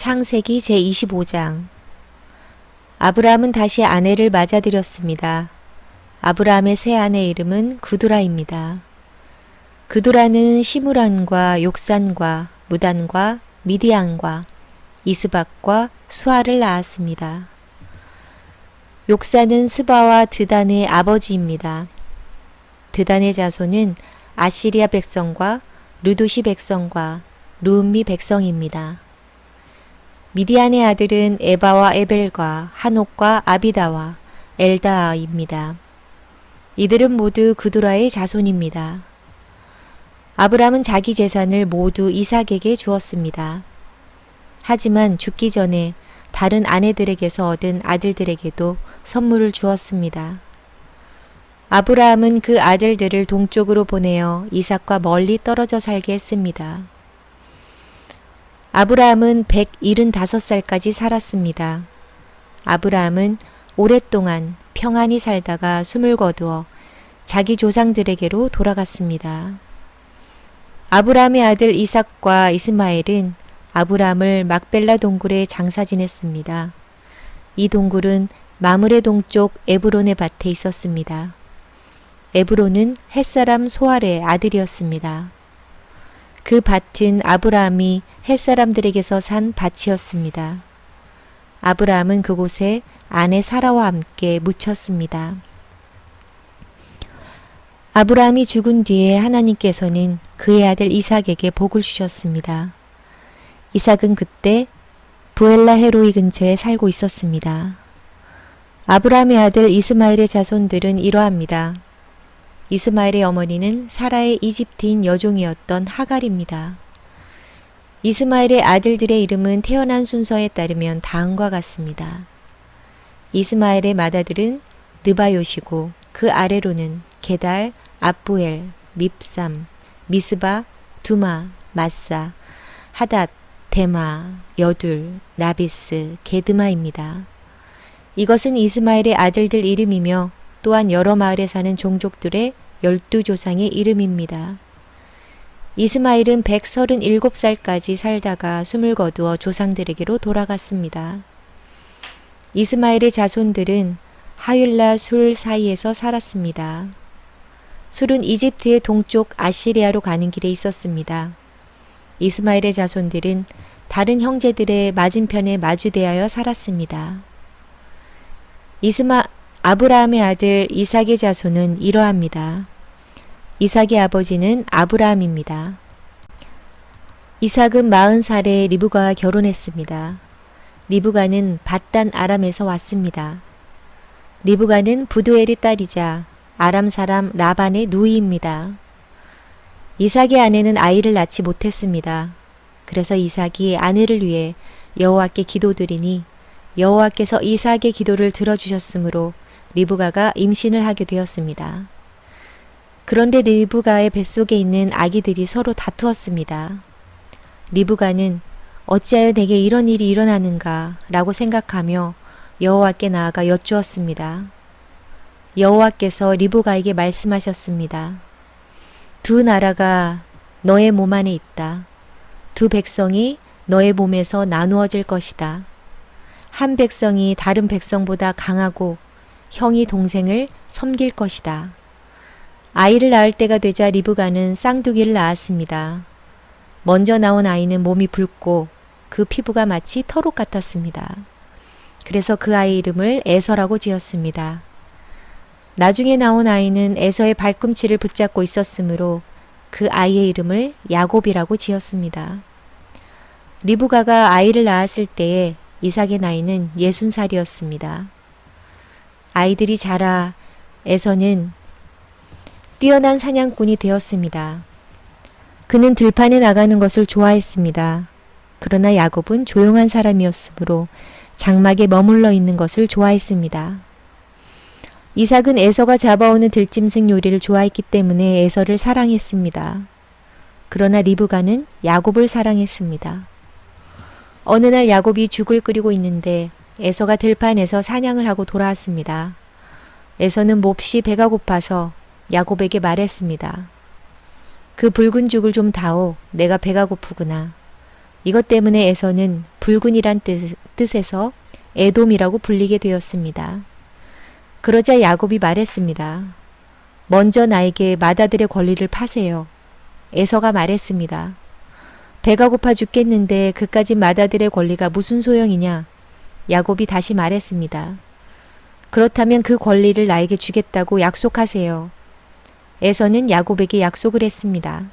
창세기 제25장. 아브라함은 다시 아내를 맞아들였습니다. 아브라함의 새 아내 이름은 그두라입니다. 그두라는 시므란과 욕산과 무단과 미디안과 이스박과 수아를 낳았습니다. 욕산은 스바와 드단의 아버지입니다. 드단의 자손은 아시리아 백성과 루두시 백성과 루음미 백성입니다. 미디안의 아들은 에바와 에벨과 한옥과 아비다와 엘다아입니다. 이들은 모두 그두라의 자손입니다. 아브람은 자기 재산을 모두 이삭에게 주었습니다. 하지만 죽기 전에 다른 아내들에게서 얻은 아들들에게도 선물을 주었습니다. 아브라함은 그 아들들을 동쪽으로 보내어 이삭과 멀리 떨어져 살게 했습니다. 아브라함은 175살까지 살았습니다. 아브라함은 오랫동안 평안히 살다가 숨을 거두어 자기 조상들에게로 돌아갔습니다. 아브라함의 아들 이삭과 이스마엘은 아브라함을 막벨라 동굴에 장사 지냈습니다. 이 동굴은 마므레 동쪽 에브론의 밭에 있었습니다. 에브론은 햇사람 소알의 아들이었습니다. 그 밭은 아브라함이 햇사람들에게서 산 밭이었습니다. 아브라함은 그곳에 아내 사라와 함께 묻혔습니다. 아브라함이 죽은 뒤에 하나님께서는 그의 아들 이삭에게 복을 주셨습니다. 이삭은 그때 부엘라 헤로이 근처에 살고 있었습니다. 아브라함의 아들 이스마엘의 자손들은 이러합니다. 이스마엘의 어머니는 사라의 이집트인 여종이었던 하갈입니다. 이스마엘의 아들들의 이름은 태어난 순서에 따르면 다음과 같습니다. 이스마엘의 맏아들은 느바요시고 그 아래로는 게달, 압부엘, 밉삼, 미스바, 두마, 마사, 하닷, 데마, 여둘, 나비스, 게드마입니다. 이것은 이스마엘의 아들들 이름이며 또한 여러 마을에 사는 종족들의 12조상의 이름입니다. 이스마엘은 137살까지 살다가 숨을 거두어 조상들에게로 돌아갔습니다. 이스마엘의 자손들은 하윌라 술 사이에서 살았습니다. 술은 이집트의 동쪽 아시리아로 가는 길에 있었습니다. 이스마엘의 자손들은 다른 형제들의 맞은편에 마주대하여 살았습니다. 아브라함의 아들 이삭의 자손은 이러합니다. 이삭의 아버지는 아브라함입니다. 이삭은 40살에 리브가와 결혼했습니다. 리브가는 밧단 아람에서 왔습니다. 리브가는 부두엘의 딸이자 아람 사람 라반의 누이입니다. 이삭의 아내는 아이를 낳지 못했습니다. 그래서 이삭이 아내를 위해 여호와께 기도드리니 여호와께서 이삭의 기도를 들어주셨으므로 리브가가 임신을 하게 되었습니다. 그런데 리브가의 뱃속에 있는 아기들이 서로 다투었습니다. 리브가는 어찌하여 내게 이런 일이 일어나는가 라고 생각하며 여호와께 나아가 여쭈었습니다. 여호와께서 리브가에게 말씀하셨습니다. 두 나라가 너의 몸 안에 있다. 두 백성이 너의 몸에서 나누어질 것이다. 한 백성이 다른 백성보다 강하고 형이 동생을 섬길 것이다. 아이를 낳을 때가 되자 리브가는 쌍둥이를 낳았습니다. 먼저 나온 아이는 몸이 붉고 그 피부가 마치 털옷 같았습니다. 그래서 그 아이 이름을 에서라고 지었습니다. 나중에 나온 아이는 에서의 발꿈치를 붙잡고 있었으므로 그 아이의 이름을 야곱이라고 지었습니다. 리브가가 아이를 낳았을 때에 이삭의 나이는 60살이었습니다. 아이들이 자라 에서는 뛰어난 사냥꾼이 되었습니다. 그는 들판에 나가는 것을 좋아했습니다. 그러나 야곱은 조용한 사람이었으므로 장막에 머물러 있는 것을 좋아했습니다. 이삭은 에서가 잡아오는 들짐승 요리를 좋아했기 때문에 에서를 사랑했습니다. 그러나 리브가는 야곱을 사랑했습니다. 어느 날 야곱이 죽을 끓이고 있는데 에서가 들판에서 사냥을 하고 돌아왔습니다. 에서는 몹시 배가 고파서 야곱에게 말했습니다. 그 붉은 죽을 좀 다오. 내가 배가 고프구나. 이것 때문에 에서는 붉은이란 뜻에서 에돔이라고 불리게 되었습니다. 그러자 야곱이 말했습니다. 먼저 나에게 맏아들의 권리를 파세요. 에서가 말했습니다. 배가 고파 죽겠는데 그까짓 맏아들의 권리가 무슨 소용이냐? 야곱이 다시 말했습니다. 그렇다면 그 권리를 나에게 주겠다고 약속하세요. 에서는 야곱에게 약속을 했습니다.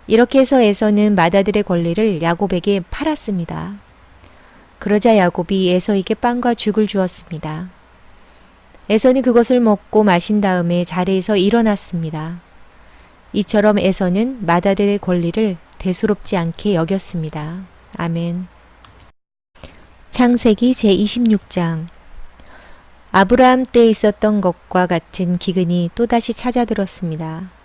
이렇게 해서 에서는 맏아들의 권리를 야곱에게 팔았습니다. 그러자 야곱이 에서에게 빵과 죽을 주었습니다. 에서는 그것을 먹고 마신 다음에 자리에서 일어났습니다. 이처럼 에서는 맏아들의 권리를 대수롭지 않게 여겼습니다. 아멘. 창세기 제26장. 아브라함 때 있었던 것과 같은 기근이 또다시 찾아들었습니다.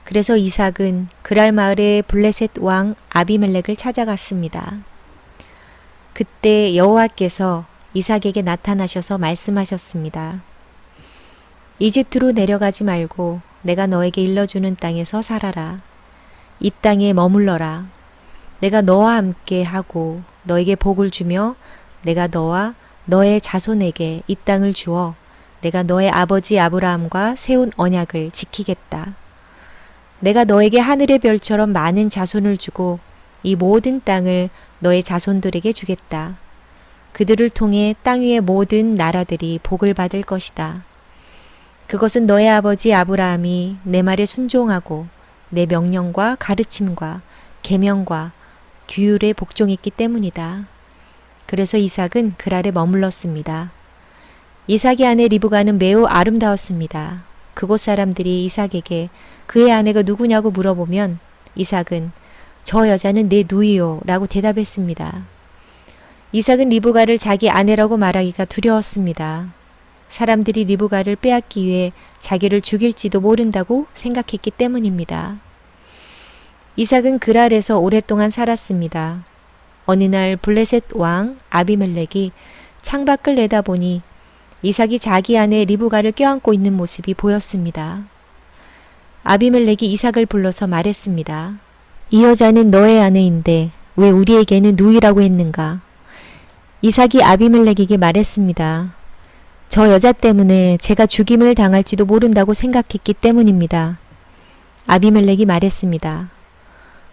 그래서 이삭은 그랄 마을의 블레셋 왕 아비멜렉을 찾아갔습니다. 그때 여호와께서 이삭에게 나타나셔서 말씀하셨습니다. 이집트로 내려가지 말고 내가 너에게 일러주는 땅에서 살아라. 이 땅에 머물러라. 내가 너와 함께 하고 너에게 복을 주며 내가 너와 너의 자손에게 이 땅을 주어 내가 너의 아버지 아브라함과 세운 언약을 지키겠다. 내가 너에게 하늘의 별처럼 많은 자손을 주고 이 모든 땅을 너의 자손들에게 주겠다. 그들을 통해 땅 위의 모든 나라들이 복을 받을 것이다. 그것은 너의 아버지 아브라함이 내 말에 순종하고 내 명령과 가르침과 계명과 규율에 복종했기 때문이다. 그래서 이삭은 그랄에 머물렀습니다. 이삭의 아내 리브가는 매우 아름다웠습니다. 그곳 사람들이 이삭에게 그의 아내가 누구냐고 물어보면 이삭은 저 여자는 내 누이요 라고 대답했습니다. 이삭은 리브가를 자기 아내라고 말하기가 두려웠습니다. 사람들이 리브가를 빼앗기 위해 자기를 죽일지도 모른다고 생각했기 때문입니다. 이삭은 그랄에서 오랫동안 살았습니다. 어느 날 블레셋 왕 아비멜렉이 창밖을 내다보니 이삭이 자기 아내 리브가를 껴안고 있는 모습이 보였습니다. 아비멜렉이 이삭을 불러서 말했습니다. 이 여자는 너의 아내인데 왜 우리에게는 누이라고 했는가? 이삭이 아비멜렉에게 말했습니다. 저 여자 때문에 제가 죽임을 당할지도 모른다고 생각했기 때문입니다. 아비멜렉이 말했습니다.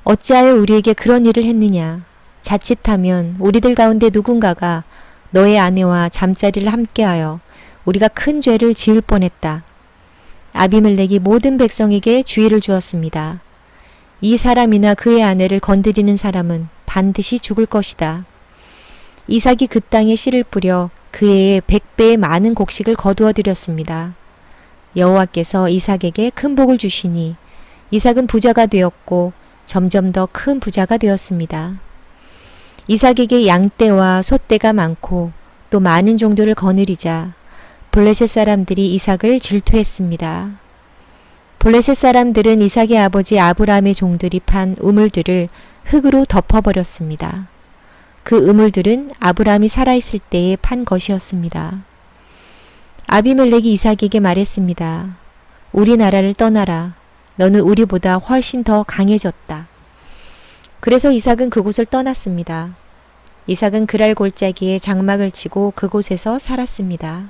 어찌하여 우리에게 그런 일을 했느냐? 자칫하면 우리들 가운데 누군가가 너의 아내와 잠자리를 함께하여 우리가 큰 죄를 지을 뻔했다. 아비멜렉이 모든 백성에게 주의를 주었습니다. 이 사람이나 그의 아내를 건드리는 사람은 반드시 죽을 것이다. 이삭이 그 땅에 씨를 뿌려 그 해에 100배의 많은 곡식을 거두어 드렸습니다. 여호와께서 이삭에게 큰 복을 주시니 이삭은 부자가 되었고 점점 더 큰 부자가 되었습니다. 이삭에게 양떼와 소떼가 많고 또 많은 종들을 거느리자 블레셋 사람들이 이삭을 질투했습니다. 블레셋 사람들은 이삭의 아버지 아브라함의 종들이 판 우물들을 흙으로 덮어버렸습니다. 그 우물들은 아브라함이 살아있을 때에 판 것이었습니다. 아비멜렉이 이삭에게 말했습니다. 우리 나라를 떠나라. 너는 우리보다 훨씬 더 강해졌다. 그래서 이삭은 그곳을 떠났습니다. 이삭은 그랄 골짜기에 장막을 치고 그곳에서 살았습니다.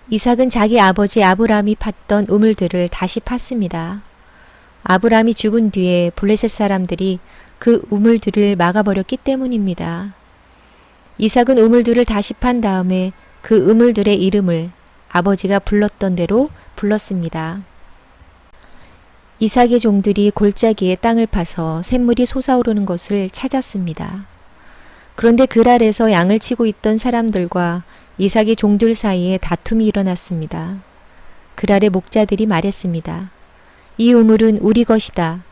이삭은 자기 아버지 아브라함이 팠던 우물들을 다시 팠습니다. 아브라함이 죽은 뒤에 블레셋 사람들이 그 우물들을 막아버렸기 때문입니다. 이삭은 우물들을 다시 판 다음에 그 우물들의 이름을 아버지가 불렀던 대로 불렀습니다. 이삭의 종들이 골짜기에 땅을 파서 샘물이 솟아오르는 것을 찾았습니다. 그런데 그랄에서 양을 치고 있던 사람들과 이삭의 종들 사이에 다툼이 일어났습니다. 그랄의 목자들이 말했습니다. 이 우물은 우리 것이다.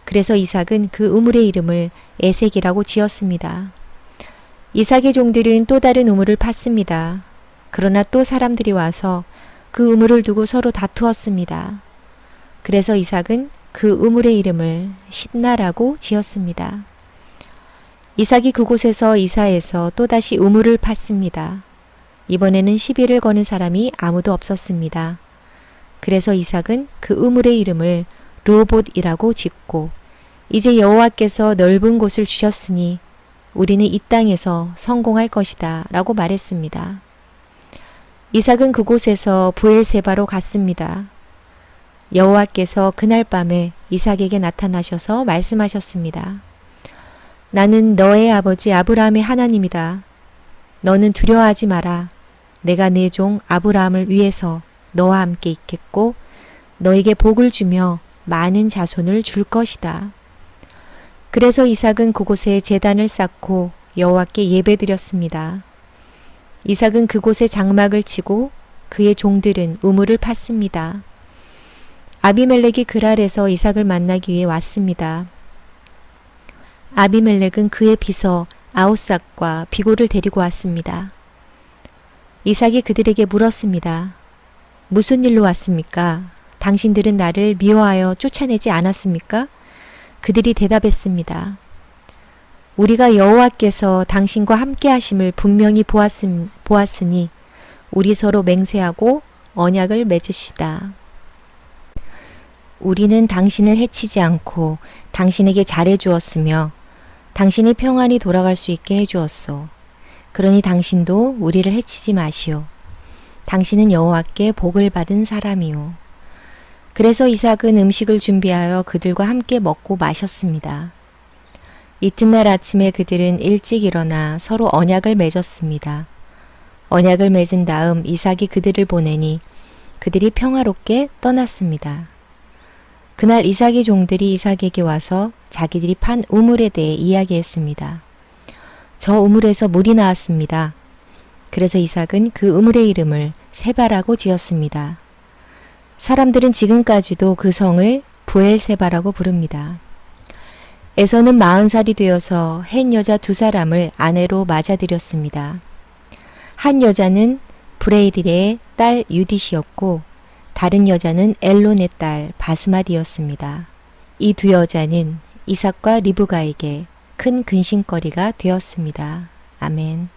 그래서 이삭은 그 우물의 이름을 에색이라고 지었습니다. 이삭의 종들은 또 다른 우물을 팠습니다. 그러나 또 사람들이 와서 그 우물을 두고 서로 다투었습니다. 그래서 이삭은 그 우물의 이름을 신나라고 지었습니다. 이삭이 그곳에서 이사해서 또다시 우물을 팠습니다. 이번에는 시비를 거는 사람이 아무도 없었습니다. 그래서 이삭은 그 우물의 이름을 르호봇이라고 짓고 이제 여호와께서 넓은 곳을 주셨으니 우리는 이 땅에서 성공할 것이다 라고 말했습니다. 이삭은 그곳에서 브엘세바로 갔습니다. 여호와께서 그날 밤에 이삭에게 나타나셔서 말씀하셨습니다. 나는 너의 아버지 아브라함의 하나님이다. 너는 두려워하지 마라. 내가 내 종 아브라함을 위해서 너와 함께 있겠고 너에게 복을 주며 많은 자손을 줄 것이다. 그래서 이삭은 그곳에 제단을 쌓고 여호와께 예배드렸습니다. 이삭은 그곳에 장막을 치고 그의 종들은 우물을 팠습니다. 아비멜렉이 그랄에서 이삭을 만나기 위해 왔습니다. 아비멜렉은 그의 비서 아웃삭과 비골을 데리고 왔습니다. 이삭이 그들에게 물었습니다. 무슨 일로 왔습니까? 당신들은 나를 미워하여 쫓아내지 않았습니까? 그들이 대답했습니다. 우리가 여호와께서 당신과 함께 하심을 분명히 보았으니 우리 서로 맹세하고 언약을 맺으시다. 우리는 당신을 해치지 않고 당신에게 잘해 주었으며 당신이 평안히 돌아갈 수 있게 해 주었소. 그러니 당신도 우리를 해치지 마시오. 당신은 여호와께 복을 받은 사람이오. 그래서 이삭은 음식을 준비하여 그들과 함께 먹고 마셨습니다. 이튿날 아침에 그들은 일찍 일어나 서로 언약을 맺었습니다. 언약을 맺은 다음 이삭이 그들을 보내니 그들이 평화롭게 떠났습니다. 그날 이삭의 종들이 이삭에게 와서 자기들이 판 우물에 대해 이야기했습니다. 저 우물에서 물이 나왔습니다. 그래서 이삭은 그 우물의 이름을 세바라고 지었습니다. 사람들은 지금까지도 그 성을 브엘세바라고 부릅니다. 에서는 40살이 되어서 헷 여자 2사람을 아내로 맞아들였습니다. 한 여자는 브레일의 딸 유딧이었고 다른 여자는 엘론의 딸 바스마디였습니다. 이 2 여자는 이삭과 리브가에게 큰 근심거리가 되었습니다. 아멘.